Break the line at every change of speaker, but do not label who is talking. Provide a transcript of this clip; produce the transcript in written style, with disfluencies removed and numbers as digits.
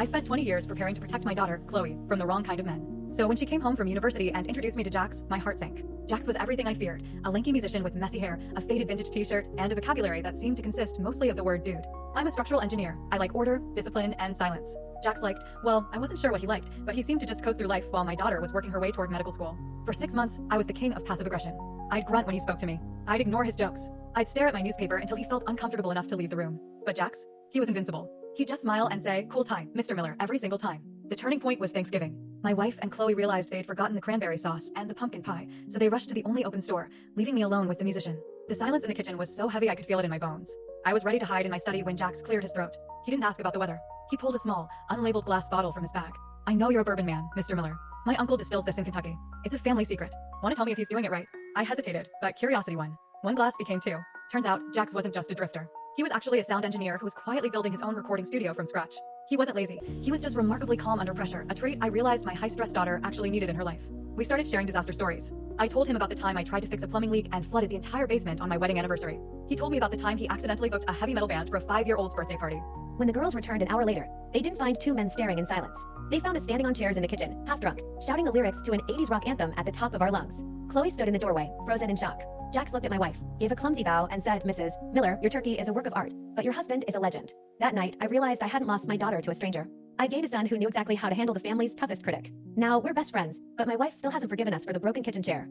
I spent 20 years preparing to protect my daughter, Chloe, from the wrong kind of men. So when she came home from university and introduced me to Jax, my heart sank. Jax was everything I feared, a lanky musician with messy hair, a faded vintage t-shirt, and a vocabulary that seemed to consist mostly of the word dude. I'm a structural engineer. I like order, discipline, and silence. Jax liked, well, I wasn't sure what he liked, but he seemed to just coast through life while my daughter was working her way toward medical school. For 6 months, I was the king of passive aggression. I'd grunt when he spoke to me. I'd ignore his jokes. I'd stare at my newspaper until he felt uncomfortable enough to leave the room. But Jax? He was invincible. He'd just smile and say, "Cool time, Mr. Miller," every single time. The turning point was Thanksgiving. My wife and Chloe realized they'd forgotten the cranberry sauce and the pumpkin pie, so they rushed to the only open store, leaving me alone with the musician. The silence in the kitchen was so heavy I could feel it in my bones. I was ready to hide in my study when Jax cleared his throat. He didn't ask about the weather. He pulled a small, unlabeled glass bottle from his bag. "I know you're a bourbon man, Mr. Miller. My uncle distills this in Kentucky. It's a family secret. Want to tell me if he's doing it right?" I hesitated, but curiosity won. One glass became two. Turns out, Jax wasn't just a drifter. He was actually a sound engineer who was quietly building his own recording studio from scratch. He wasn't lazy. He was just remarkably calm under pressure, a trait I realized my high-stress daughter actually needed in her life. We started sharing disaster stories. I told him about the time I tried to fix a plumbing leak and flooded the entire basement on my wedding anniversary. He told me about the time he accidentally booked a heavy metal band for a 5-year-old's birthday party.
When the girls returned an hour later, they didn't find two men staring in silence. They found us standing on chairs in the kitchen, half drunk, shouting the lyrics to an 80s rock anthem at the top of our lungs. Chloe stood in the doorway, frozen in shock. Jax looked at my wife, gave a clumsy bow, and said, "Mrs. Miller, your turkey is a work of art, but your husband is a legend." That night, I realized I hadn't lost my daughter to a stranger. I'd gained a son who knew exactly how to handle the family's toughest critic. Now, we're best friends, but my wife still hasn't forgiven us for the broken kitchen chair.